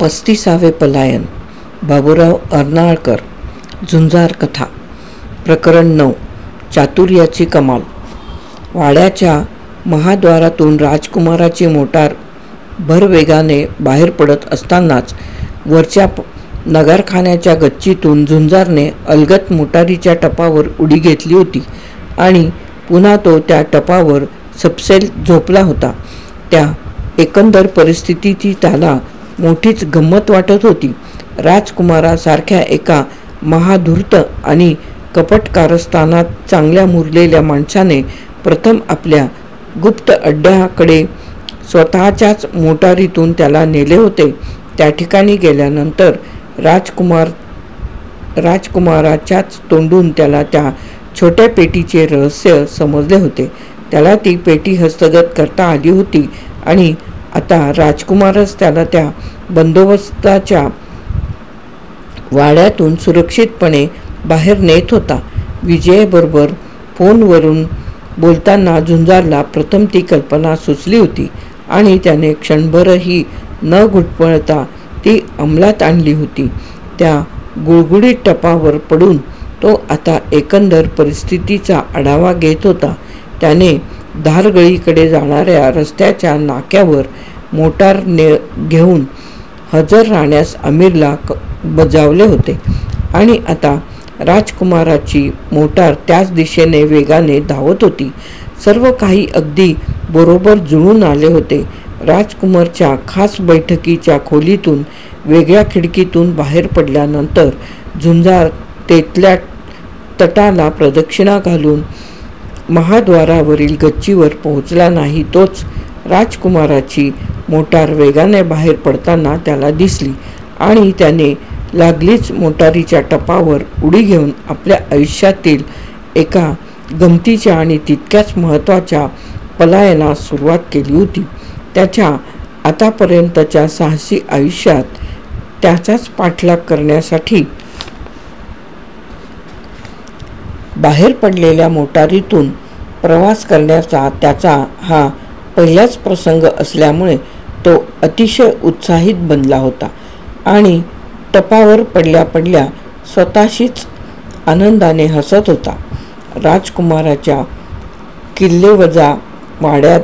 35वे पलायन. बाबूराव अर्नाळकर. झुंजार कथा. प्रकरण 9. चातुर्याची कमाल. वाड्याच्या महाद्वारातून राजकुमाराची मोटार भरवेगाने बाहेर पडत असतानाच वरच्या नगरखान्याच्या गच्चीतून झुंजारने अलगत मोटारीच्या टपावर उडी घेतली होती आणि पुन्हा तो त्या टपावर सपसेल झोपला होता. त्या एकंदर परिस्थितीची त्याला मोठीच गंमत वाटत होती. राजकुमारासारख्या एका महाधूर्त आणि कपट कारस्थानात चांगल्या मुरलेल्या माणसाने प्रथम आपल्या गुप्त अड्ड्याकडे स्वतःच्याच मोटारीतून त्याला नेले होते. त्या ठिकाणी गेल्यानंतर राजकुमाराच्याच तोंडून त्याला त्या छोट्या पेटीचे रहस्य समजले होते. त्याला ती पेटी हस्तगत करता आली होती आणि आता राजकुमारच त्याला त्या बंदोबस्ताच्या वाड्यातून सुरक्षितपणे बाहेर नेत होता. विजयबरोबर फोनवरून बोलताना झुंजारला प्रथम ती कल्पना सुचली होती आणि त्याने क्षणभरही न घुटमळता ती अंमलात आणली होती. त्या गुळगुळीत टपावर पडून तो आता एकंदर परिस्थितीचा आढावा घेत होता. त्याने धारगळीकडे जाणाऱ्या रस्त्याच्या नाक्यावर मोटार घेऊन हजर राहण्यास अमीरला बजावले होते आणि आता राजकुमाराची मोटार त्याच दिशेने वेगाने धावत होती. सर्व काही अगदी बरोबर जुळून आले होते. राजकुमारच्या खास बैठकीच्या खोलीतून वेगळ्या खिडकीतून बाहेर पडल्यानंतर झुंजार तेथल्या तटाला प्रदक्षिणा घालून महाद्वारावरील गच्चीवर पोहोचला नाही. तोच राजकुमाराची मोटार वेगाने बाहेर पडताना त्याला दिसली आणि त्याने लागलीच मोटारीच्या टपावर उडी घेऊन आपल्या आयुष्यातील एका गमतीच्या आणि तितक्याच महत्त्वाच्या पलायनास सुरुवात केली होती. त्याच्या आतापर्यंतच्या साहसी आयुष्यात त्याचाच पाठलाग करण्यासाठी बाहेर पडलेल्या मोटारीतून प्रवास करण्याचा त्याचा हा पहिलाच प्रसंग असल्यामुळे तो अतिशय उत्साहित बनला होता आणि टपावर पडल्या पडल्या स्वतःशीच आनंदाने हसत होता. राजकुमाराच्या किल्लेवजा वाड्यात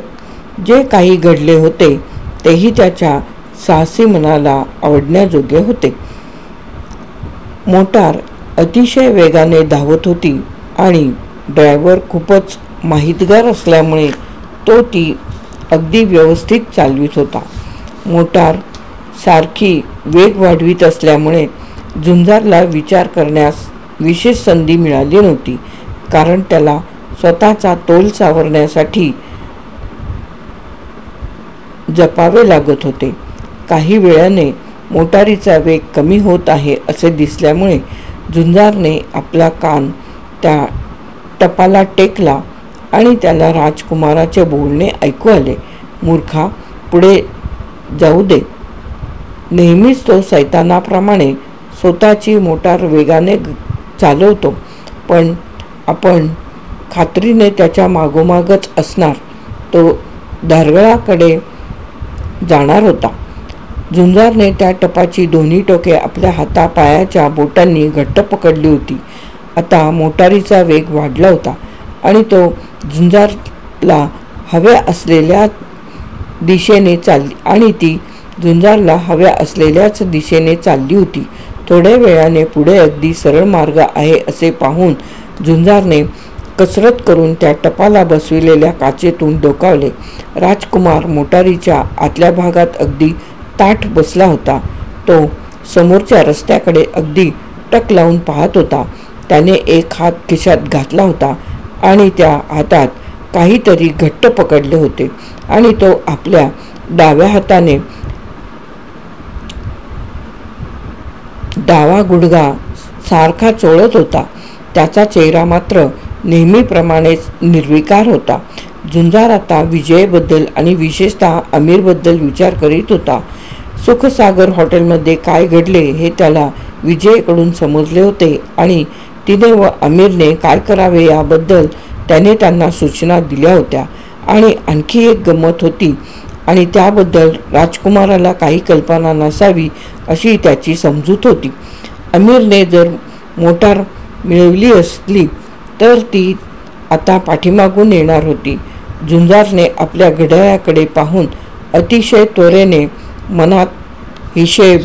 जे काही घडले होते तेही त्याच्या साहसी मनाला आवडण्याजोगे होते. मोटार अतिशय वेगाने धावत होती आणि ड्रायव्हर खूपच माहितगार असल्यामुळे तो ती अगदी व्यवस्थित चालवित होता. मोटार सारखी वेग वाढवित असल्यामुळे झुंजारला विचार करण्यास विशेष संधी मिळाली नव्हती, कारण त्याला स्वतःचा तोल सावरण्यासाठी जपावे लागत होते. काही वेळाने मोटारीचा वेग कमी होत आहे असे दिसल्यामुळे झुंजारने आपला कान त्या टपाला टेकला आणि त्याला राजकुमाराचे बोलणे ऐकू आले. मूर्खा, पुढे जाऊ दे. नेहमीच तो सैतानाप्रमाणे स्वतःची मोटार वेगाने चालवतो, पण आपण खात्रीने त्याच्या मागोमागच असणार. तो धारगळाकडे जाणार होता. झुंजारने त्या टपाची दोन्ही टोके आपल्या हातापायाच्या बोटांनी घट्ट पकडली होती. आता मोटारीचा वेग वाढला होता आणि तो झुंजारला हव्या असलेल्या दिशेने चालली होती. थोड्या वेळाने पुढे अगदी सरळ मार्ग आहे असे पाहून झुंजारने कसरत करून त्या टपाला बसविलेल्या काचेतून डोकावले. राजकुमार मोटारीच्या आतल्या भागात अगदी ताठ बसला होता. तो समोरच्या रस्त्याकडे अगदी टक लावून पाहत होता. त्याने एक हात खिशात घातला होता आणि त्या हातात काहीतरी घट्ट पकडले होते आणि तो आपल्या डाव्या हाताने डावा गुडघा सारखा चोळत होता. त्याचा चेहरा मात्र नेहमीप्रमाणेच निर्विकार होता. झुंजार आता विजयबद्दल आणि विशेषतः अमीरबद्दल विचार करीत होता. सुखसागर हॉटेलमध्ये काय घडले हे त्याला विजयकडून समजले होते आणि तिने व अमीरने काय करावे याबद्दल त्याने त्यांना सूचना दिल्या होत्या. आणि आणखी एक गंमत होती. आणि त्याबद्दल राजकुमाराला काही कल्पना नसावी अशी त्याची समजूत होती. अमीरने जर मोटार मिळवली असली तर ती आता पाठीमागून येणार होती. झुंजारने आपल्या घड्याळाकडे पाहून अतिशय त्वरेने मनात हिशेब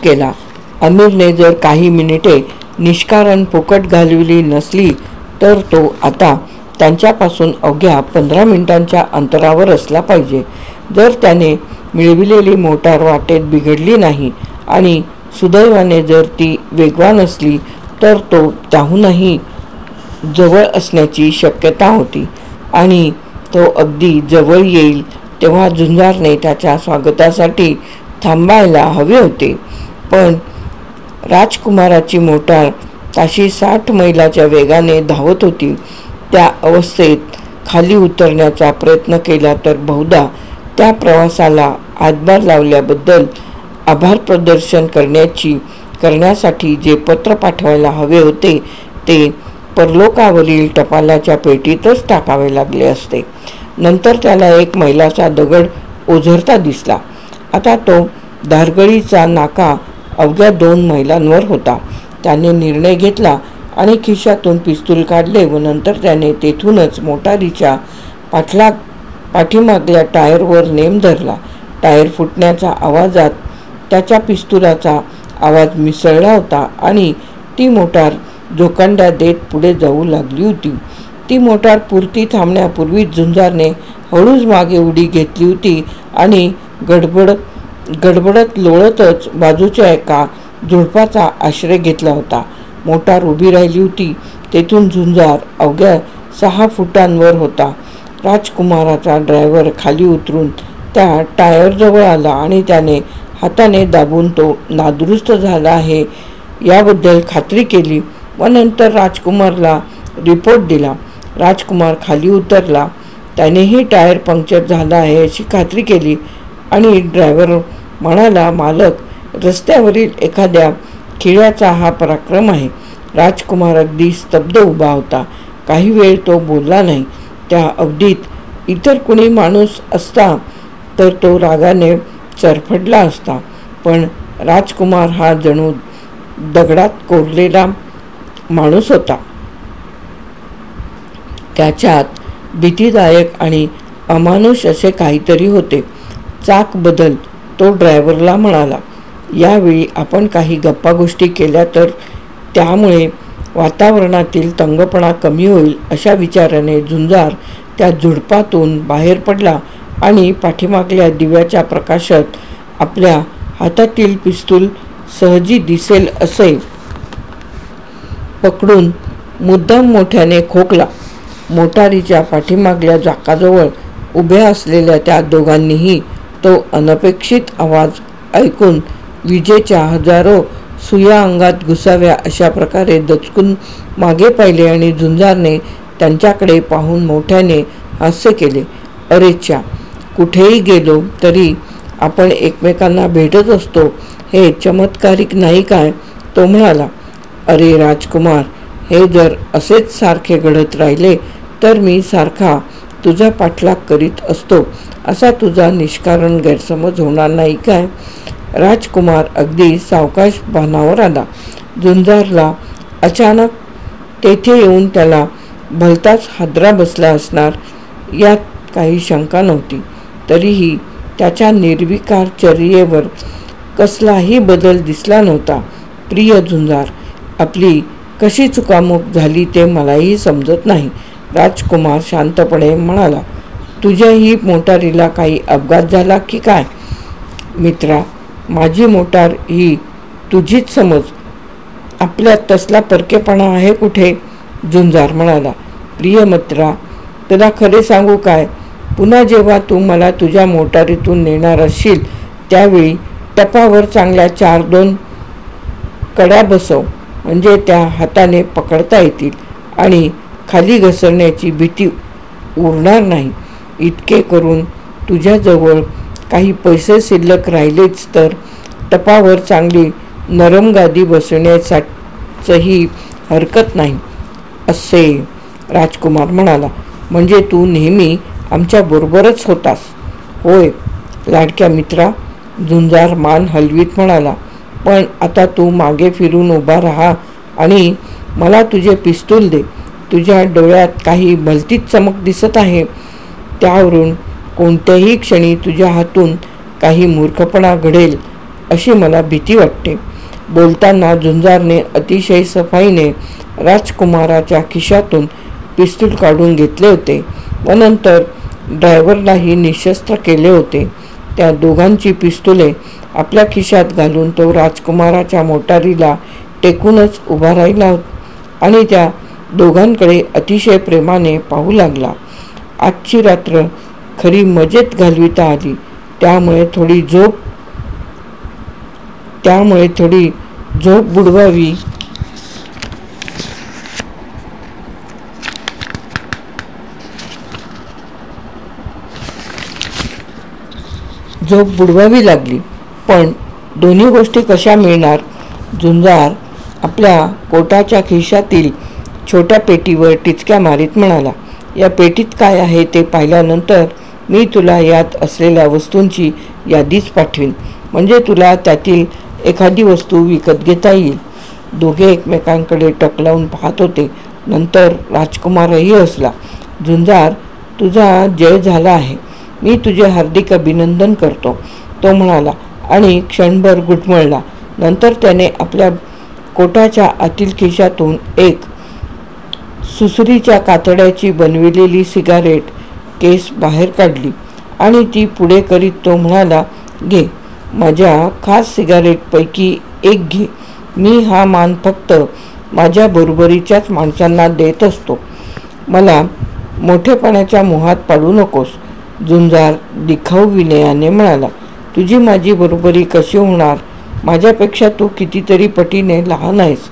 केला. अमीरने जर काही मिनिटे निष्कारण फुकट घालवली नसली तर तो आता त्यांच्यापासून अवघ्या 15 मिनिटांच्या अंतरावर असला पाहिजे. जर त्याने मिळविलेली मोटार वाटेत बिघडली नाही आणि सुदैवाने जर ती वेगवान असली तर तो त्याहूनही जवळ असण्याची शक्यता होती आणि तो अगदी जवळ येईल तेव्हा झुंजारने त्याच्या स्वागतासाठी थांबायला हवे होते. पण राजकुमाराची मोटार ताशी 60 मैलाच्या वेगाने धावत होती. त्या अवस्थेत खाली उतरण्याचा प्रयत्न केला तर बहुधा त्या प्रवासाला हातभार लावल्याबद्दल आभार प्रदर्शन करण्यासाठी जे पत्र पाठवायला हवे होते ते परलोकावरील टपालाच्या पेटीतच टाकावे लागले असते. नंतर त्याला एक मैलाचा दगड ओझरता दिसला. आता तो धारगळीचा नाका अवघ्या 2 मैलांवर होता. त्याने निर्णय घेतला आणि खिशातून पिस्तूल काढले व नंतर त्याने तेथूनच मोटारीच्या पाठीमागल्या टायरवर नेम धरला. टायर फुटण्याच्या आवाजात त्याच्या पिस्तुलाचा आवाज मिसळला होता आणि ती मोटार जोखंड्या देत पुढे जाऊ लागली होती. ती मोटार पुरती थांबण्यापूर्वीच झुंजारने हळूच मागे उडी घेतली होती आणि गडबडत लोळतच बाजूच्या एका झुडपाचा आश्रय घेतला होता. मोटार उभी राहिली होती. तेथून झुंजार अवघ्या 6 फुटांवर होता. राजकुमाराचा ड्रायव्हर खाली उतरून त्या टायरजवळ आला आणि त्याने हाताने दाबून तो नादुरुस्त झाला आहे याबद्दल खात्री केली व नंतर राजकुमारला रिपोर्ट दिला. राजकुमार खाली उतरला. त्यानेही टायर पंक्चर झाला आहे अशी खात्री केली आणि ड्रायव्हर म्हणाला, मालक, रस्त्यावरील एखाद्या खिळ्याचा हा पराक्रम आहे. राजकुमार अगदी स्तब्ध उभा होता. काही वेळ तो बोलला नाही. त्या अवधीत इतर कुणी माणूस असता तर तो रागाने चरफडला असता, पण राजकुमार हा जणू दगडात कोरलेला माणूस होता. त्याच्यात भीतीदायक आणि अमानुष असे काहीतरी होते. चाक बदल, तो ड्रायव्हरला म्हणाला. यावेळी आपण काही गप्पागोष्टी केल्या तर त्यामुळे वातावरणातील तंगपणा कमी होईल अशा विचाराने झुंजार त्या झुडपातून बाहेर पडला आणि पाठीमागल्या दिव्याच्या प्रकाशात आपल्या हातातील पिस्तूल सहजी दिसेल असे पकडून मुद्दाम मोठ्याने खोकला. मोटारीच्या पाठीमागल्या चाकाजवळ उभ्या असलेल्या त्या दोघांनीही तो अनपेक्षित आवाज ऐकून विजेच्या हजारो सुया अंगात घुसाव्या अशा प्रकारे दचकून मागे पाहिले आणि झुंजारने त्यांच्याकडे पाहून मोठ्याने हास्य केले. अरेच्या, कुठेही गेलो तरी आपण एकमेकांना भेटत असतो, हे चमत्कारिक नाही काय? तो म्हणाला. अरे राजकुमार, हे जर असेच सारखे घडत राहिले तर मी सारखा तुझा पाठलाग करीत असतो असा तुझा निष्कारण गैरसमज होणार नाही काय? राजकुमार अगदी सावकाश भानावर आला. झुंजारला अचानक तेथे येऊन त्याला भलताच हादरा बसला असणार यात काही शंका नव्हती. तरीही त्याच्या निर्विकार चर्येवर कसलाही बदल दिसला नव्हता. प्रिय झुंजार, आपली कशी चुकामुक झाली ते मलाही समजत नाही, राजकुमार शांतपणे म्हणाला. तुझ्याही मोटारीला काही अपघात झाला की काय? मित्रा, माझी मोटार ही तुझीच समज. आपल्यात तसला परकेपणा आहे कुठे? झुंजार म्हणाला. प्रिय मित्रा, तुला खरे सांगू काय, पुन्हा जेव्हा तू मला तुझ्या मोटारीतून नेणार असशील त्यावेळी टपावर चांगल्या 4-2 कड्या बसव, म्हणजे त्या हाताने पकडता येतील आणि खाली घसरण्याची भीती उरणार नाही. इतके करून तुझ्याजवळ काही पैसे शिल्लक राहिलेच तर टपावर चांगली नरम गादी बसवण्याचीही हरकत नाही. असे राजकुमार म्हणाला. म्हणजे तू नेहमी आमच्याबरोबरच होतास? होय लाडक्या मित्रा, झुंजार मान हलवीत म्हणाला. पण आता तू मागे फिरून उभा राहा आणि मला तुझे पिस्तूल दे. तुझ्या डोळ्यात काही भलतीच चमक दिसत आहे. त्यावरून कोणत्याही क्षणी तुझ्या हातून काही मूर्खपणा घडेल अशी मला भीती वाटते. बोलताना झुंजारने अतिशय सफाईने राजकुमाराच्या खिशातून पिस्तूल काढून घेतले होते व नंतर ड्रायव्हरलाही निशस्त्र केले होते. त्या दोघांची पिस्तुले आपल्या खिशात घालून तो राजकुमाराच्या मोटारीला टेकूनच उभा राहिला आणि त्या दोघांकडे अतिशय प्रेमाने पाहू लागला. आजची रात्र खरी मजेत घालविता आली. त्यामुळे थोडी झोप बुडवावी लागली. पण दोन्ही गोष्टी कशा मिळणार? झुंजार आपल्या कोटाच्या खिशातील छोट्या पेटीवर टिचक्या मारीत म्हणाला. या पेटीत काय आहे ते पाहिल्यानंतर मी तुला यात असलेल्या वस्तूंची यादीच पाठवीन. म्हणजे तुला त्यातील एखादी वस्तू विकत घेता येईल. दोघे एकमेकांकडे टक लावून पाहत होते. नंतर राजकुमारही हसला. झुंजार, तुझा जय झाला आहे. मी तुझे हार्दिक अभिनंदन करतो, तो म्हणाला आणि क्षणभर घुटमळला. नंतर त्याने आपल्या कोटाच्या आतील खिशातून एक सुसरीच्या कातड्याची बनविलेली सिगारेट केस बाहेर काढली आणि ती पुढे करीत तो म्हणाला, घे, माझ्या खास सिगारेटपैकी एक घे. मी हा मान फक्त माझ्या बरोबरीच्याच माणसांना देत असतो. मला मोठेपणाच्या मोहात पाडू नकोस. झुंजार दिखाऊ विनयाने म्हणाला. तुझी माझी बरोबरी कशी होणार? माझ्यापेक्षा तू कितीतरी पटीने लहान आहेस.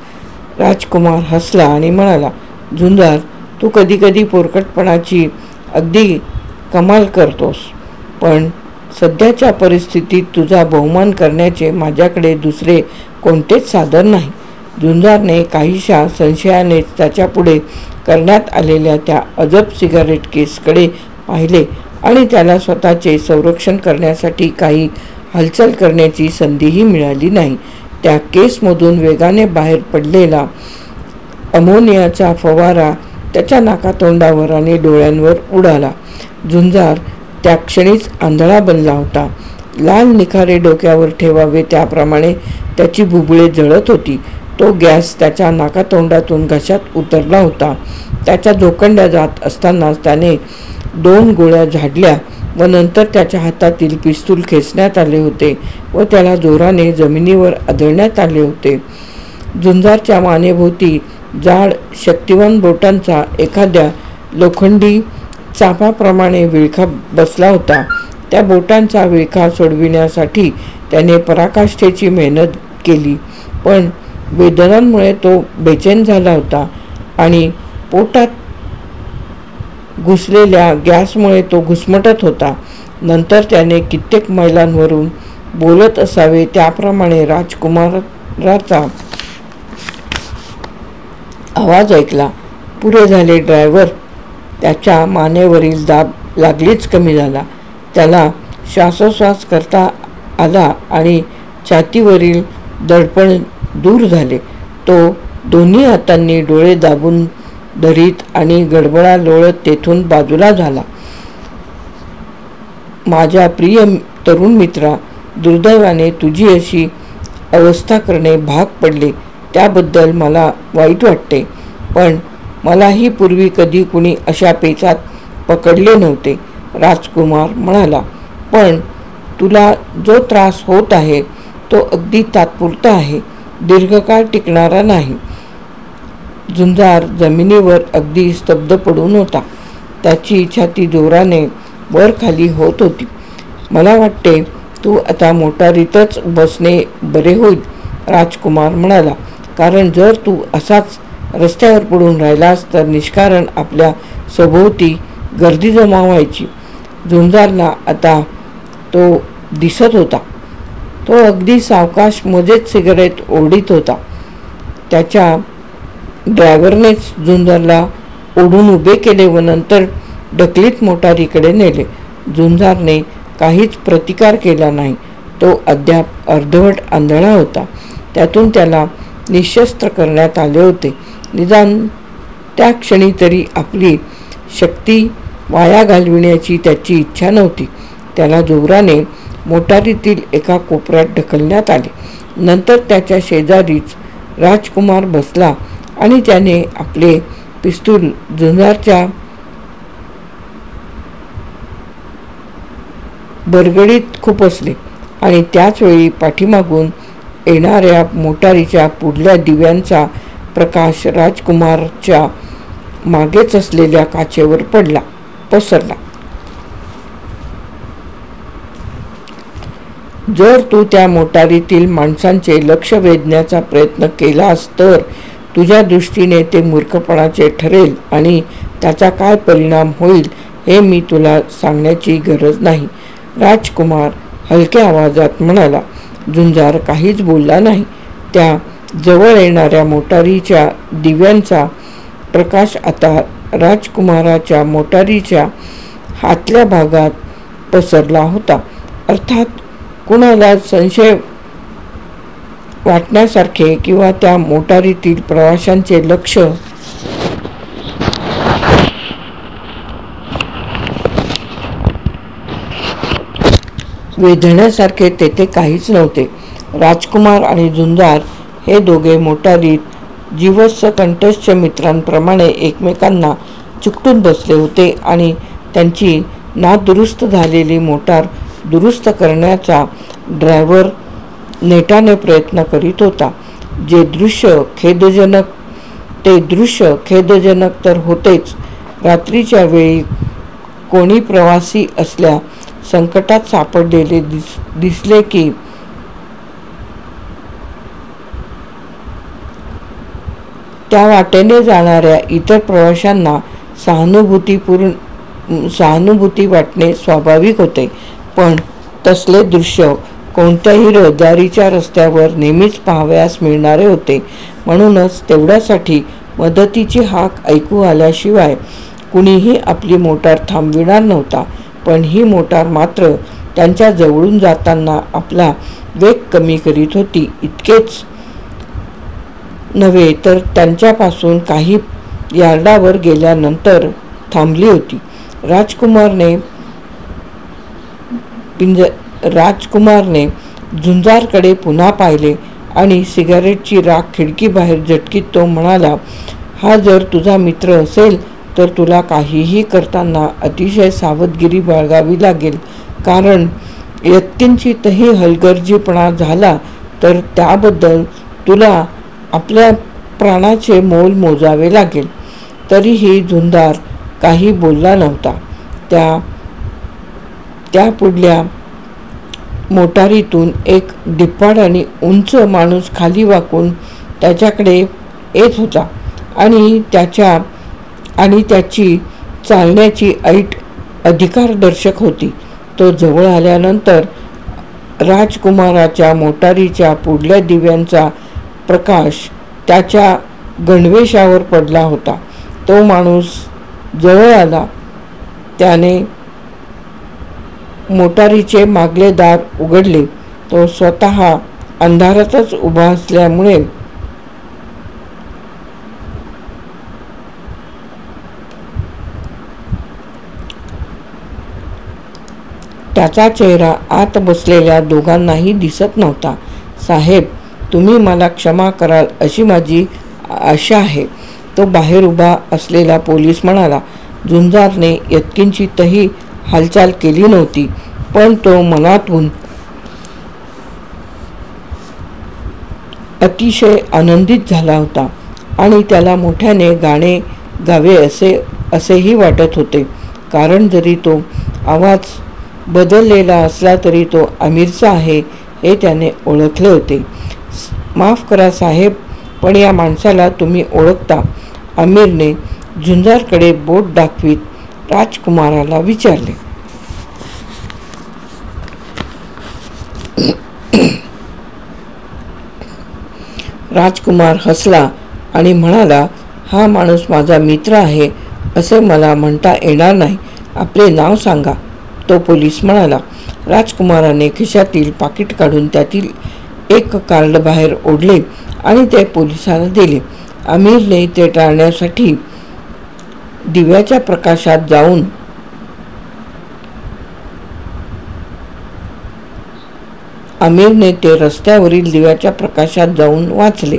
राजकुमार हसला आणि म्हणाला, झुंजार, तू कधीकधी पोरकटपणाची अगदी कमाल करतोस. पण सध्याच्या परिस्थितीत तुझा बहुमान करण्याचे माझ्याकडे दुसरे कोणतेच साधन नाही. झुंजारने काहीशा संशयानेच त्याच्यापुढे करण्यात आलेल्या त्या अजब सिगारेट केसकडे पाहिले आणि त्याला स्वतःचे संरक्षण करण्यासाठी काही हालचाल करण्याची संधीही मिळाली नाही. त्या केसमधून वेगाने बाहेर पडलेला अमोनियाचा फवारा त्याच्या नाकातोंडावर आणि डोळ्यांवर उडाला. झुंजार त्या क्षणीच आंधळा बनला होता. लाल निखारे डोक्यावर ठेवावे त्याप्रमाणे त्याची बुबुळे जळत होती. तो गॅस त्याच्या नाकातोंडातून घशात उतरला होता. त्याच्या जोखंड्या जात असतानाच त्याने 2 गोळ्या झाडल्या व नंतर त्याच्या हातातील पिस्तूल खेचण्यात आले होते व त्याला जोराने जमिनीवर आदळण्यात आले होते. झुंजारच्या मानेभोवती जाड शक्तिवान बोटांचा एखाद्या लोखंडी चापाप्रमाणे विळखा बसला होता. त्या बोटांचा विळखा सोडविण्यासाठी त्याने पराकाष्ठेची मेहनत केली, पण वेदनांमुळे तो बेचैन झाला होता आणि पोटात घुसलेल्या गॅसमुळे तो घुसमटत होता. नंतर त्याने कित्येक मैलांवरून बोलत असावे त्याप्रमाणे राजकुमाराचा आवाज ऐकला. पुरे झाले ड्रायव्हर. त्याच्या मानेवरील दाब लागलीच कमी झाला. त्याला श्वासोश्वास करता आला आणि छातीवरील दडपण दूर झाले. तो दोन्ही हातांनी डोळे दाबून धरीत आणि गडबडा लोळत तेथून बाजूला झाला. माझ्या प्रिय तरुण मित्रा, दुर्दैवाने तुझी अशी अवस्था करणे भाग पडले त्याबद्दल मला वाईट वाटते. पण मलाही पूर्वी कधी कुणी अशा पेचात पकडले नव्हते, राजकुमार म्हणाला. पण तुला जो त्रास होत आहे तो अगदी तात्पुरता आहे, दीर्घकाळ टिकणारा नाही. झुंजार जमिनीवर अगदी स्तब्ध पडून होता. त्याची छाती जोराने वर खाली होत होती. मला वाटते तू आता मोटारीतच बसणे बरे होईल, राजकुमार म्हणाला. कारण जर तू असाच रस्त्यावर पडून राहिलास तर निष्कारण आपल्या सभोवती गर्दी जमा व्हायची. झुंजारला आता तो दिसत होता. तो अगदी सावकाश मजेत सिगारेट ओढीत होता. त्याच्या ड्रायव्हरनेच झुंजारला ओढून उभे केले व नंतर ढकलीत मोटारीकडे नेले. झुंजारने काहीच प्रतिकार केला नाही. तो अद्याप अर्धवट आंधळा होता. त्यातून त्याला निशस्त्र करण्यात आले होते. निदान त्या क्षणी तरी आपली शक्ती वाया घालविण्याची त्याची इच्छा नव्हती. त्याला जोराने मोटारीतील एका कोपऱ्यात ढकलण्यात आले. नंतर त्याच्या शेजारीच राजकुमार बसला आणि त्याने आपले पिस्तूल झुंजारच्या बरगडीत खुपसले आणि त्याचवेळी पाठीमागून येणाऱ्या मोटारीच्या पुढल्या दिव्यांचा प्रकाश राजकुमारच्या मागेच असलेल्या काचेवर पसरला. जर तू त्या मोटारीतील माणसांचे लक्ष वेधण्याचा प्रयत्न केलास तर तुझ्या दृष्टीने ते मूर्खपणाचे ठरेल आणि त्याचा काय परिणाम होईल हे मी तुला सांगण्याची गरज नाही, राजकुमार हलक्या आवाजात म्हणाला. झुंजार काहीच बोलला नाही. त्या जवळ येणाऱ्या मोटारीच्या दिव्यांचा प्रकाश आता राजकुमाराच्या मोटारीच्या आतल्या भागात पसरला होता. अर्थात कुणाला संशय वाटण्यासारखे किंवा त्या मोटारीतील प्रवाशांचे लक्ष वेधण्यासारखे तेथे काहीच नव्हते. राजकुमार आणि झुंजार हे दोघे मोटारीत जीवस्स कंठस्थ मित्रांप्रमाणे एकमेकांना चिकटून बसले होते आणि त्यांची नादुरुस्त झालेली मोटार दुरुस्त करण्याचा ड्रायव्हर नेटाने प्रयत्न करीत होता. ते दृश्य खेदजनक तर होतेच. रात्रीच्या वेळी कोणी प्रवासी असल्या संकटात सापडलेले दिसले की त्या वाटेने जाणाऱ्या इतर प्रवाशांना सहानुभूती वाटणे स्वाभाविक होते. पण तसले दृश्य कोणत्याही रहदारीच्या रस्त्यावर नेहमीच पाहावयास मिळणारे होते. म्हणूनच तेवढ्यासाठी मदतीची हाक ऐकू आल्याशिवाय कुणीही आपली मोटार थांबविणार नव्हता. पण ही मोटार मात्र त्यांच्या जवळून जाताना आपला वेग कमी करीत होती. इतकेच नव्हे तर त्यांच्यापासून काही यार्डावर गेल्यानंतर थांबली होती. राजकुमारने झुंजारकडे पुन्हा पाहिले आणि सिगारेटची राख खिडकीबाहेर झटकीत तो म्हणाला, हा जर तुझा मित्र असेल तर तुला काहीही करताना अतिशय सावधगिरी बाळगावी लागेल, कारण यत्किंचितही हलगर्जीपणा झाला तर त्याबद्दल तुला आपल्या प्राणाचे मोल मोजावे लागेल. तरीही झुंजार काही बोलला नव्हता. त्या पुढल्या मोटारीतून एक धिप्पाड आणि उंच माणूस खाली वाकून त्याच्याकडे येत होता आणि त्याची चालण्याची ऐट अधिकारदर्शक होती. तो जवळ आल्यानंतर राजकुमाराच्या मोटारीच्या पुढल्या दिव्यांचा प्रकाश त्याच्या गणवेशावर पडला होता. तो माणूस जवळ आला. त्याने मोटारीचे मागले दार उघडले. तो स्वतः अंधारातच उभा असल्यामुळे त्याचा चेहरा आत बसलेल्या दोघांनाही दिसत नव्हता. साहेब, तुम्ही मला क्षमा कराल अशी माझी आशा आहे, तो बाहेर उभा असलेला पोलीस म्हणाला. झुंजारने यत्किंचितही हालचाल केली नव्हती, पण तो मनातून अतिशय आनंदित झाला होता आणि त्याला मोठ्याने गाणे गावे असेही वाटत होते, कारण जरी तो आवाज बदललेला असला तरी तो आमिरचा आहे हे त्याने ओळखले होते. माफ करा साहेब, पण या माणसाला तुम्ही ओळखता? आमिरने झुंजारकडे बोट दाखवीत राजकुमाराला विचारले. राजकुमार हसला आणि म्हणाला, हा माणूस माझा मित्र आहे असे मला म्हणता येणार नाही. आपले नाव सांगा, तो पोलीस म्हणाला. राजकुमाराने खिशातील पाकिट काढून त्यातील एक कार्ड बाहेर ओढले आणि ते पोलिसाला दिले. आमिरने ते टाळण्यासाठी दिव्याच्या प्रकाशात जाऊन आमिरने ते रस्त्यावरील दिव्याच्या प्रकाशात जाऊन वाचले.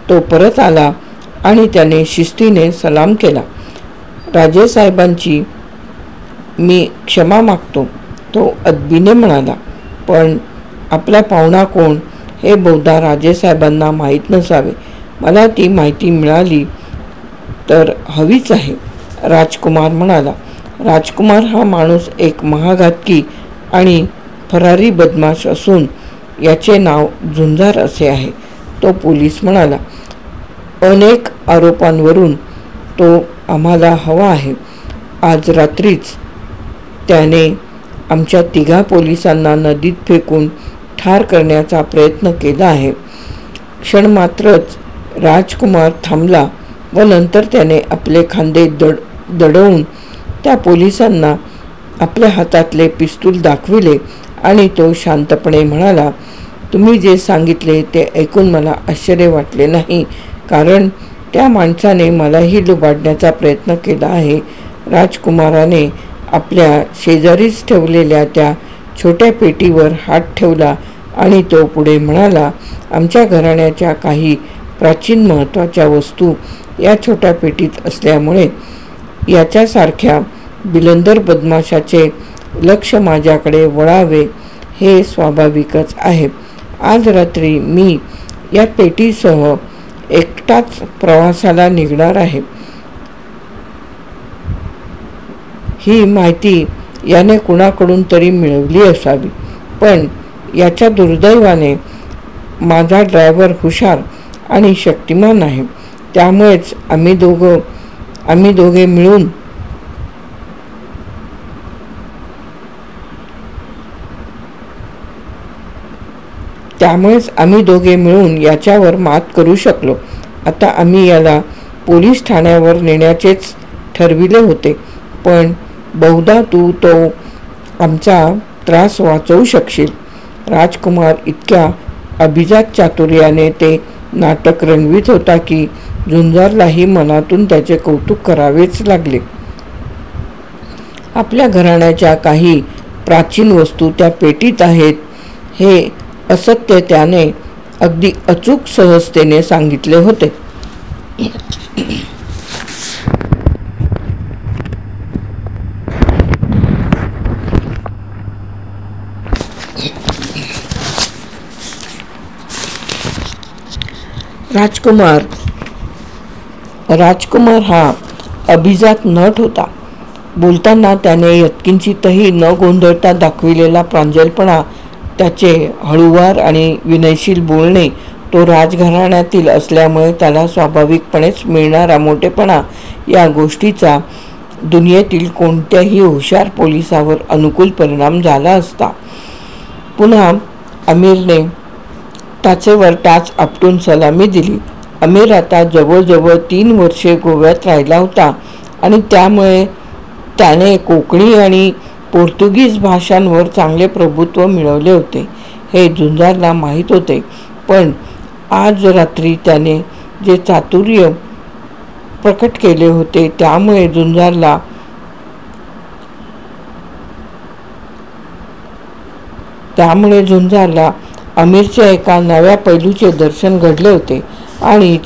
तो परत आला आणि त्याने शिस्तीने सलाम केला. राजेसाहेबांची मी क्षमा मागतो, तो अदबीने म्हणाला. पण आपला पाहुणा कोण हे बहुधा राजेसाहेबांना माहीत नसावे. मला ती माहिती मिळाली तर हवीच आहे, राजकुमार म्हणाला. राजकुमार हा माणूस एक महाघातकी आणि फरारी बदमाश असून याचे नाव झुंजार असे आहे, तो पोलीस म्हणाला. अनेक आरोपांवरून तो आम्हाला हवा आहे. आज रात्रीच त्याने आमच्या 3 पोलिसांना नदीत फेकून ठार करण्याचा प्रयत्न केला आहे. क्षणमात्रच राजकुमार थांबला व नंतर त्याने आपले खांदे दडवून त्या पोलिसांना आपल्या हातातले पिस्तूल दाखविले आणि तो शांतपणे म्हणाला, तुम्ही जे सांगितले ते ऐकून मला आश्चर्य वाटले नाही, कारण त्या माणसाने मलाही लुबाडण्याचा प्रयत्न केला आहे. राजकुमाराने आपल्या शेजारीच ठेवलेल्या त्या छोट्या पेटीवर हात ठेवला आणि तो पुढे म्हणाला, आमच्या घराण्याच्या काही प्राचीन महत्त्वाच्या वस्तू या छोट्या पेटीत असल्यामुळे याच्यासारख्या बिलंदर बदमाशाचे लक्ष माझ्याकडे वळावे हे स्वाभाविकच आहे. आज रात्री मी या पेटीसह एकटाच प्रवासाला निघणार आहे. ही माहिती याने कुणाकडून तरी मिळवली असावी, पण याच्या दुर्दैवाने माझा ड्रायव्हर हुशार आणि शक्तिमान आहे. त्यामुळेच आम्ही दोघे मिळून याच्यावर मात करू शकलो. आता आम्ही याला पोलीस ठाण्यावर नेण्याचेच ठरविले होते, पण बहुधा तू तो आमचा त्रास वाचवू शकशील. राजकुमार इतक्या अभिजात चातुर्याने ते नाटक रंगवीत होता की झुंजारलाही मनातून त्याचे कौतुक करावेच लागले. आपल्या घराण्याच्या काही प्राचीन वस्तू त्या पेटीत आहेत हे असत्य त्याने अगदी अचूक सहजतेने सांगितले होते. राजकुमार हा अभिजात नट होता. बोलताना त्याने यत्किंचितही न गोंधळता दाखविलेला प्रांजलपणा, त्याचे हळूवार आणि विनयशील बोलणे, तो राजघराण्यातील असल्यामुळे त्याला स्वाभाविकपणेच मिळणारा मोठेपणा या गोष्टीचा दुनियेतील कोणत्याही हुशार पोलिसावर अनुकूल परिणाम झाला असता. पुन्हा आमिरने टाचेवर टाच आपटून सलामी दिली. आमिर आता जवळजवळ 3 वर्षे गोव्यात राहिला होता आणि त्यामुळे त्याने कोकणी आणि पोर्तुगीज भाषांवर चांगले प्रभुत्व मिळवले होते हे झुंजारला माहीत होते. पण आज रात्री त्याने जे चातुर्य प्रकट केले होते त्यामुळे झुंजारला आमिरच्या एका नव्या पैलूचे दर्शन घडले होते आणि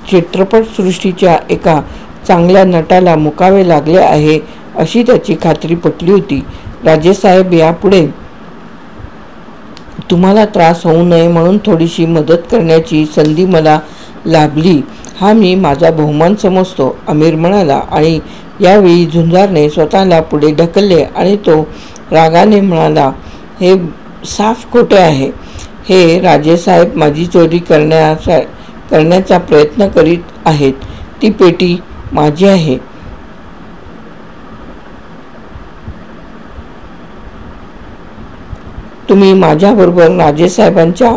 चित्रपटसृष्टीच्या एका चांगल्या नटाला मुकावे लागले आहे अशी त्याची खात्री पटली होती. राजेसाहेब, यापुढे तुम्हाला त्रास होऊ नये म्हणून थोडीशी मदत करण्याची संधी मला लाभली हा मी माझा बहुमान समजतो, आमिर म्हणाला. आणि यावेळी झुंजारने स्वतःला पुढे ढकलले आणि तो रागाने म्हणाला, हे साफ खोटे आहे. हे राजेसाहेब माझी चोरी करण्याचा प्रयत्न करीत आहेत. ती पेटी माझी आहे. तुम्ही माझ्याबरोबर राजेसाहेबांच्या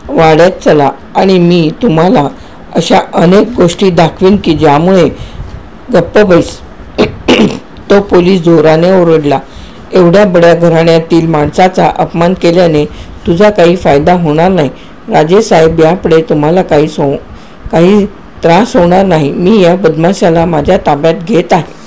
वाड्यात चला आणि मी तुम्हाला अशा अनेक गोष्टी दाखवीन की ज्यामुळे गप्प बैस. तो पोलीस जोराने ओरडला. एवढ्या बड्या घराण्यातील माणसाचा अपमान केल्याने तुझा काही फायदा होणार नाही. राजेसाहेब, यापुढे तुम्हाला काही त्रास होणार नाही. मी या बदमाशाला माझ्या ताब्यात घेत आहे.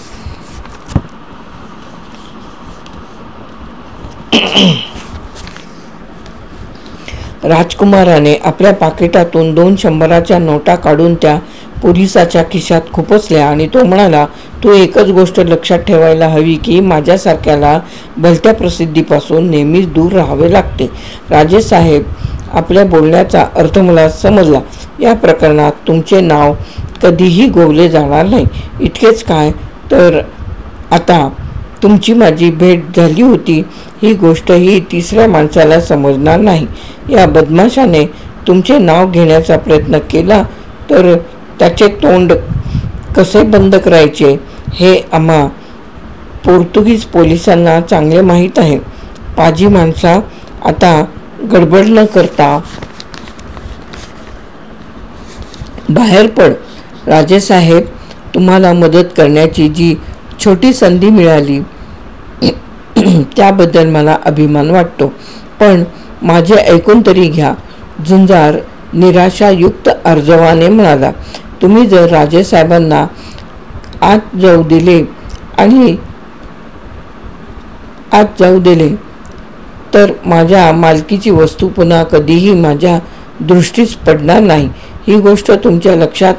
राजकुमाराने आपल्या पाकिटातून 2 100च्या नोटा काढून त्या पोलिसाच्या खिशात खुपसल्या आणि तो म्हणाला, तू एकच गोष्ट लक्षात ठेवायला हवी की माझ्यासारख्याला भलत्या प्रसिद्धीपासून नेहमीच दूर राहावे लागते. राजेसाहेब, आपल्या बोलण्याचा अर्थ मला समजला. या प्रकरणात तुमचे नाव कधीही गोवले जाणार नाही. इतकेच काय, तर आता तुमची माझी भेट झाली होती ही गोष्टही तिसऱ्या माणसाला समजणार नाही. या बदमाशाने तुमचे नाव घेण्याचा प्रयत्न केला तर त्याचे तोंड कसे बंद करायचे हे आम्हा पोर्तुगीज पोलिसांना चांगले माहीत आहे. पाजी माणसा, आता गडबड न करता बाहेर पड. राजेसाहेब, तुम्हाला मदत करण्याची जी छोटी संधी मिळाली त्याबद्दल मला अभिमान वाटतो, पण माझे ऐकून तरी घ्या. झुंजार निराशायुक्त अर्जवाने म्हणाला, तुम्ही जर राजेसाहेबांना आत जाऊ दिले तर माझ्या मालकीची वस्तू पुन्हा कधीही माझ्या दृष्टीस पडणार नाही. ही गोष्ट तुमच्या लक्षात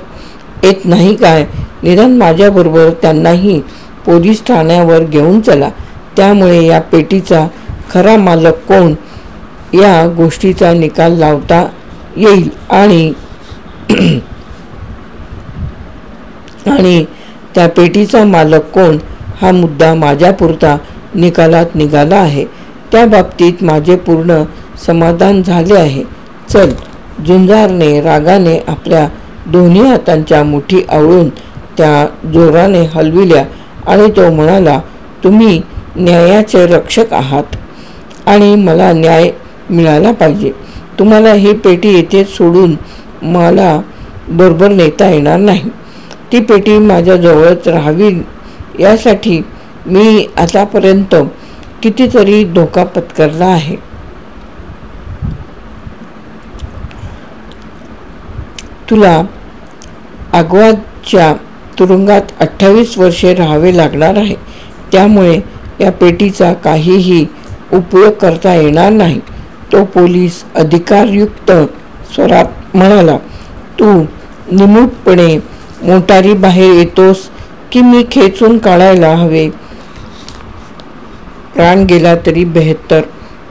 येत नाही काय? निदान माझ्याबरोबर त्यांनाही पोलीस ठाण्यावर घेऊन चला. त्यामुळे या पेटीचा खरा मालक कोण या गोष्टीचा निकाल लावता येईल आणि त्या पेटीचा मालक कोण हा मुद्दा माझ्यापुरता निकालात निघाला आहे. त्या बाबतीत माझे पूर्ण समाधान झाले आहे. चल. झुंजारने रागाने आपल्या दोन्ही हातांच्या मुठी आवळून त्या जोराने हलविल्या आणि तो म्हणाला, तुम्ही न्यायाचे रक्षक आहात आणि मला न्याय मिळाला पाहिजे. तुम्हाला ही पेटी येथे सोडून मला बरोबर नेता येणार नाही. ती पेटी माझ्याजवळच राहावी यासाठी मी आतापर्यंत कितीतरी धोका पत्करला आहे. तुला आग्वाच्या तुरुंगात 28 वर्षे राहावे लागणार आहे. त्यामुळे या पेटीचा काहीही उपयोग करता येणार नाही. तो पोलीस अधिकारयुक्त स्वरात म्हणाला, तू निमूटपणे मोटारी बाहेर येतोस की मी खेचून काढायला हवे? प्राण गेला तरी बेहत्तर,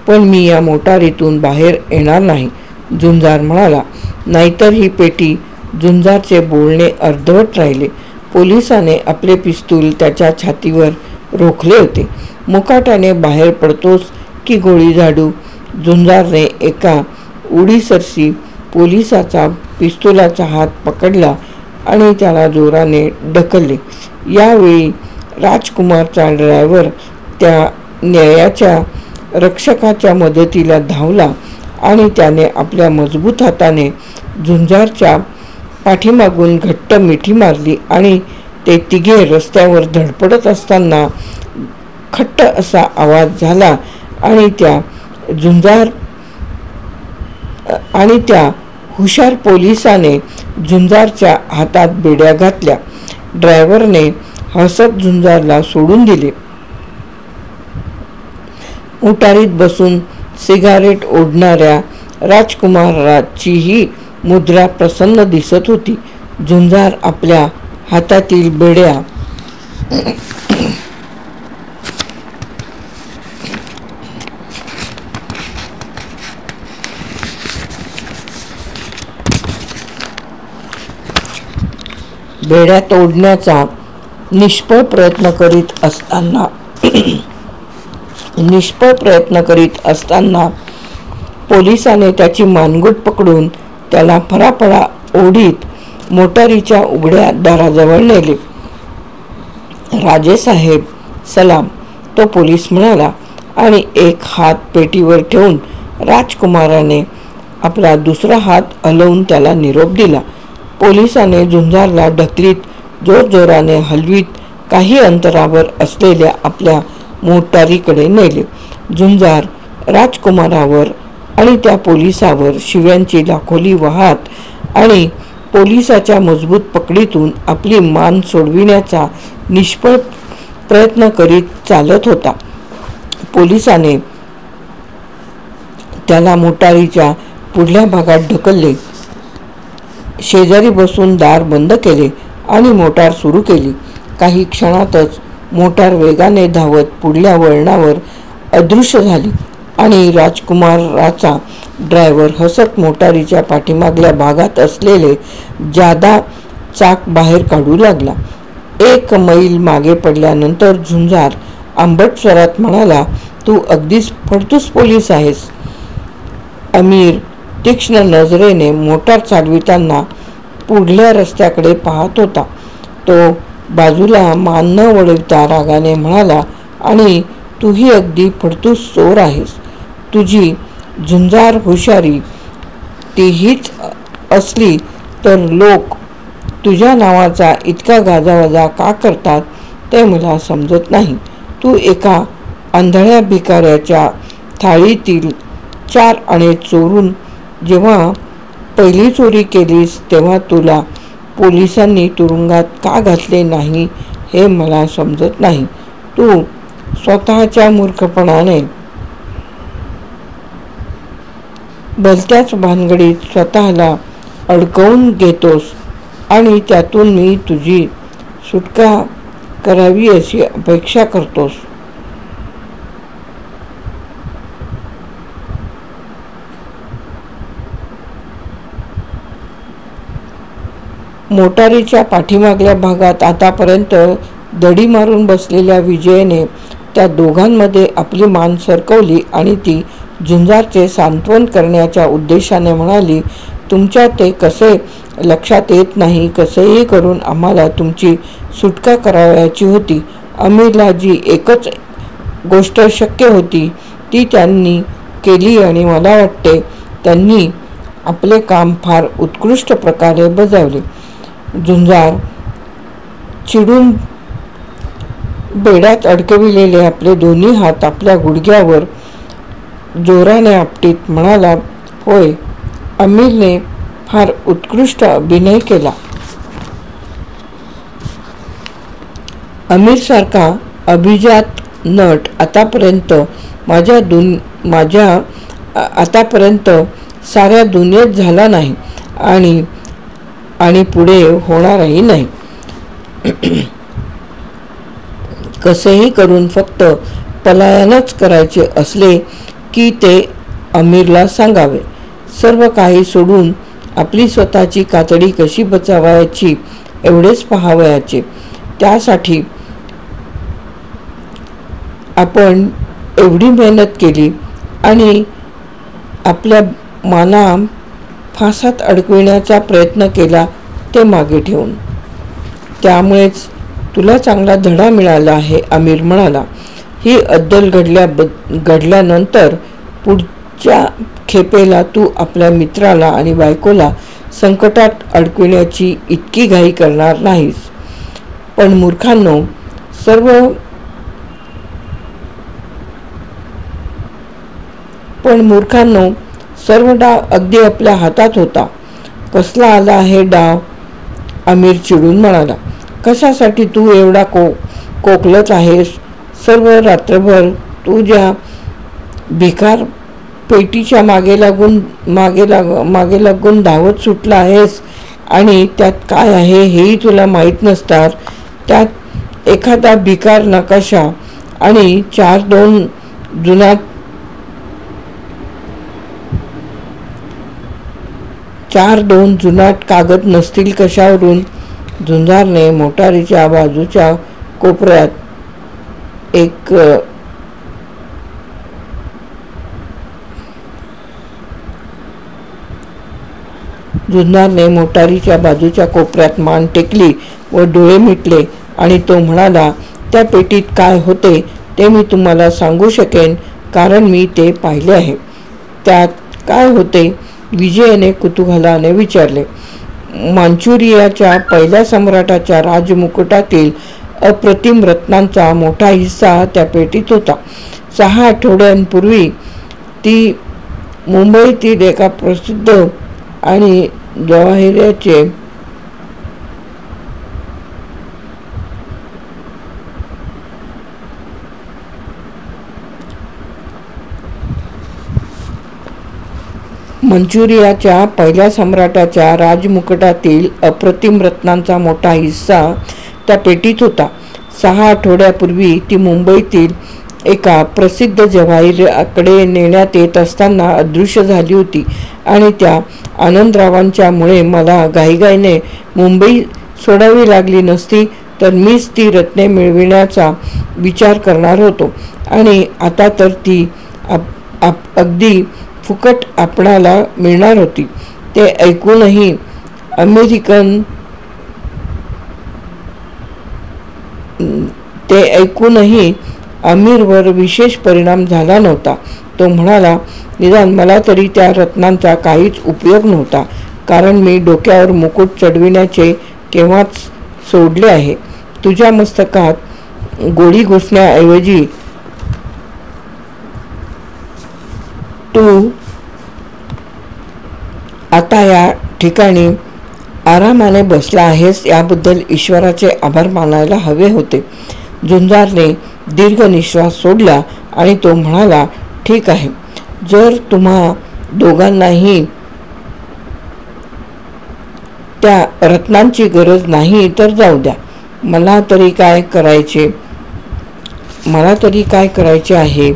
पण मी या मोटारीतून बाहेर येणार नाही. झुंजार म्हणाला. नाहीतर ही पेटी. झुंजारचे बोलणे अर्धवट राहिले. पोलिसाने आपले पिस्तूल त्याच्या छातीवर रोखले होते. मुकाट्याने बाहेर पडतोस की गोळी झाडू? झुंजारने एका उडीसरशी पोलिसाचा पिस्तुलाचा हात पकडला आणि त्याला जोराने ढकलले. यावेळी राजकुमारचा ड्रायव्हर त्या न्यायाच्या रक्षकाच्या मदतीला धावला आणि त्याने आपल्या मजबूत हाताने झुंजारच्या पाठीमागून घट्ट मिठी मारली आणि ते तिघे रस्त्यावर धडपडत असताना खट्ट असा आवाज झाला आणि त्या हुशार पोलिसाने झुंजारच्या हातात बेड्या घातल्या. ड्रायव्हरने हसत झुंजारला सोडून दिले. मोटारीत बसून सिगारेट ओढणाऱ्या राजकुमाराचीही मुद्रा प्रसन्न दिसत होती. झुंजार आपल्या हातातील बेड्या तोडण्याचा निष्फळ प्रयत्न करीत असताना पोलिसाने त्याची मानगूट पकडून त्याला फराफरा ओढीत मोटारीच्या उघड्या दाराजवळ नेले. राजेसाहेब, सलाम, तो पोलीस म्हणाला आणि एक हात पेटीवर ठेवून राजकुमाराने आपला दुसरा हात हलवून त्याला निरोप दिला. पोलिसाने झुंजारला ढकलीत जोरजोराने हलवीत काही अंतरावर असलेल्या आपल्या मोटारीकडे नेले. झुंजार राजकुमारावर आणि त्या पोलिसावर शिव्यांची लाखोली वाहत आणि पोलिसाच्या मजबूत पकडीतून आपली मान सोडविण्याचा निष्फळ प्रयत्न करीत चालत होता. पोलिसाने त्याला मोटारीच्या पुढल्या भागात ढकलले, शेजारी बसून दार बंद केले आणि मोटार सुरू केली. काही क्षणातच मोटार वेगाने धावत पुढल्या वळणावर अदृश्य झाली आणि राजकुमाराचा ड्रायव्हर हसत मोटारीच्या पाठीमागल्या भागात असलेले जादा चाक बाहेर काढू लागला. 1 मैल मागे पडल्यानंतर झुंजार आंबट स्वरात म्हणाला, "तू अगदीच फडतूस पोलीस आहेस." अमीर तीक्ष्ण नजरेने मोटार चालविताना पुढल्या रस्त्याकडे पाहत होता. तो बाजूला मान न वळविता रागाने म्हणाला, "आणि तूही अगदी फडतूस चोर आहेस. तुझी झुंजार हुशारी तीहीच असली तर लोक तुझ्या नावाचा इतका गाजावाजा का करतात ते मला समजत नाही. तू एका आंधळ्या भिकाऱ्याच्या थाळीतील 4 आणे चोरून जेव्हा पहिली चोरी केलीस तेव्हा तुला पोलिसांनी तुरुंगात का घातले नाही हे मला समजत नाही. तू स्वतःच्या मूर्खपणाने भलत्याच भानगडीत स्वतःला अडकवून घेतोस आणि त्यातून मी तुझी सुटका करावी अशी अपेक्षा करतोस." मोटारीच्या पाठीमागल्या भागात आतापर्यंत दडी मारून बसलेल्या विजयने त्या दोघांमध्ये आपली मान सरकवली आणि ती झुंजारचे सांत्वन करण्याच्या उद्देशाने म्हणाली, "तुमच्या ते कसे लक्षात येत नाही? कसेही करून आम्हाला तुमची सुटका करावयाची होती. अमीरला जी एकच गोष्ट शक्य होती ती त्यांनी केली आणि मला वाटते त्यांनी आपले काम फार उत्कृष्ट प्रकारे बजावले." झुंजार चिडून बेड्यात अडकविलेले आपले दोन्ही हात आपल्या गुडघ्यावर जोराने आपटीत म्हणाला, "होय, अमीरने फार उत्कृष्ट अभिनय केला. अमीरसारखा अभिजात नट आतापर्यंत आतापर्यंत साऱ्या दुनियेत झाला नाही आणि पुढे होणारही नाही. कसेही करून फक्त पलायनच करायचे असले की ते अमीरला सांगावे. सर्व काही सोडून आपली स्वतःची कातडी कशी बचावायची एवढेच पाहावयाचे. त्यासाठी आपण एवढी मेहनत केली आणि आपल्या माना फासात अडकविण्याचा प्रयत्न केला ते मागे ठेवून. त्यामुळेच तुला चांगला धडा मिळाला आहे." अमीर म्हणाला, "ही अद्दल घडल्यानंतर पुढच्या खेपेला तू आपल्या मित्राला आणि बायकोला संकटात अडकविण्याची इतकी घाई करणार नाहीस. पण मूर्खांनो, सर्व डाव अगदी आपल्या हातात होता." "कसला आला हे डाव?" अमीर चिडून म्हणाला. "कशासाठी तू एवढा कोकलत आहेस? सर्व रात्रभर तू ज्या भिकार पेटीच्या मागे लागून धावत सुटला आहेस आणि त्यात काय आहे हेही तुला माहीत नसतात. त्यात एखादा भिकार नकाशा आणि 4-2 जुनाट कागद नसतील कशावरून?" झुंजारने मोटारीच्या बाजूच्या कोपऱ्यात मान टेकली व डोळे मिटले आणि तो म्हणाला, "त्या पेटीत काय होते ते मी तुम्हाला सांगू शकेन, कारण मी ते पाहिले आहे." "त्यात काय होते?" विजयने कुतूहलाने विचारले. मांचुरियाच्या पहिल्या सम्राटाच्या राजमुकुटातील अप्रतिम रत्नांचा मोठा हिस्सा त्या पेटीत होता. 6 आठवड्यांपूर्वी ती मुंबईतील एका प्रसिद्ध आणि जवाहिराचे मंचुरियाच्या पहिल्या सम्राटाच्या राजमुकुटातील अप्रतिम रत्नांचा मोठा हिस्सा त्या पेटीत होता. 6 आठवड्यापूर्वी ती मुंबईतील एका प्रसिद्ध जवाहिराकडे नेण्यात येत असताना अदृश्य झाली होती आणि त्या आनंदरावांच्या मुळे मला घाईघाईने मुंबई सोडावी लागली नसती तर मीच ती रत्ने मिळविण्याचा विचार करणार होतो आणि आता तर ती अगदी फुकट आपणाला मिळणार होती. ते ऐकूनही आमिरवर विशेष परिणाम झाला नव्हता. तो म्हणाला, निदान मला तरी त्या रत्नांचा काहीच उपयोग नव्हता, कारण मी डोक्यावर मुकुट चढविण्याचे केव्हाच सोडले आहे. तुझ्या मस्तकात गोळी घुसण्याऐवजी तू आता या ठिकाणी आरामाने बसला आहेस याबद्दल ईश्वराचे आभार मानायला हवे होते. झुंजारने दीर्घ निश्वास सोडला आणि तो म्हणाला, ठीक आहे, जर तुम्हा दोघांनाही त्या रत्नांची गरज नाही तर जाऊ द्या. मला तरी काय करायचे आहे.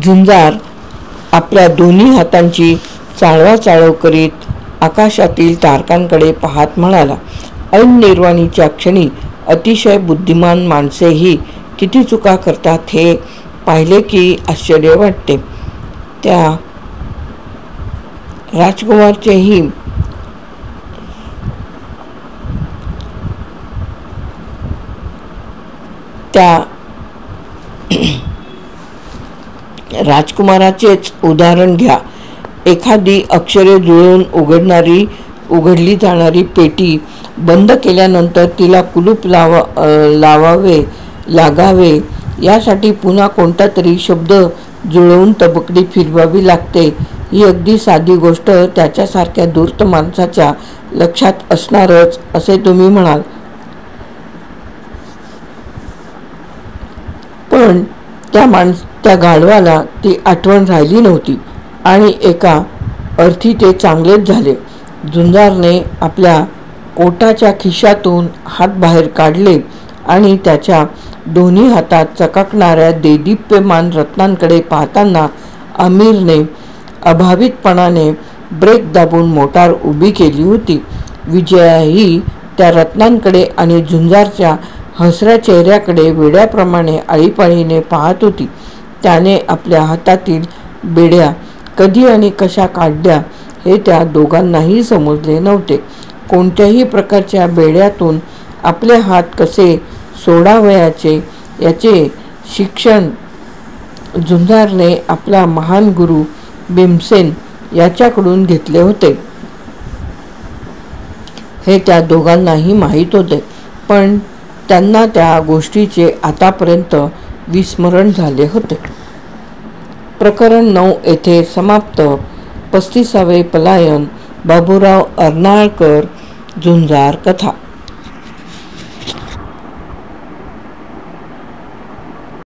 झुंजार आपल्या दोन्ही हातांची चाळवाचाळव करीत आकाशातील तारकांकडे पाहत म्हणाला, ऐन निर्वाणीच्या क्षणी अतिशय बुद्धिमान माणसेही किती चुका करतात हे पाहिले की आश्चर्य वाटते. त्या राजकुमाराचेच उदाहरण घ्या. एखादी अक्षरे जुळवून उघडली जाणारी पेटी बंद केल्यानंतर तिला कुलूप लागावे यासाठी पुन्हा कोणता तरी शब्द जुळवून तबकडी फिरवावी लागते. ही अगदी साधी गोष्ट त्याच्यासारख्या धूर्त माणसाच्या लक्षात असणारच असे तुम्ही म्हणाल, पण त्या गाढवाला ती आठवण राहिली नव्हती आणि एका अर्थी ते चांगलेच झाले. झुंजारने आपल्या कोटाच्या खिशातून हात बाहेर काढले आणि त्याच्या दोन्ही हातात चकाकणाऱ्या देदीप्यमान रत्नांकडे पाहताना आमिरने अभावितपणाने ब्रेक दाबून मोटार उभी केली होती. विजयाही त्या रत्नांकडे आणि झुंजारच्या हसऱ्या चेहऱ्याकडे वेड्याप्रमाणे आळीपाळीने पाहत होती. त्याने आपल्या हातातील बेड्या कधी आणि कशा काढल्या हे त्या दोघांनाही समजले नव्हते. कोणत्याही प्रकारच्या बेड्यातून आपले हात कसे सोडावयाचे याचे शिक्षण झुंजारने आपला महान गुरु भीमसेन याच्याकडून घेतले होते हे त्या दोघांनाही माहीत होते, पण त्यांना त्या गोष्टीचे आतापर्यंत विस्मरण झाले होते. प्रकरण 9 येथे समाप्त. 35वे पलायन. बाबूराव अर्नाळकर. झुंजार कथा.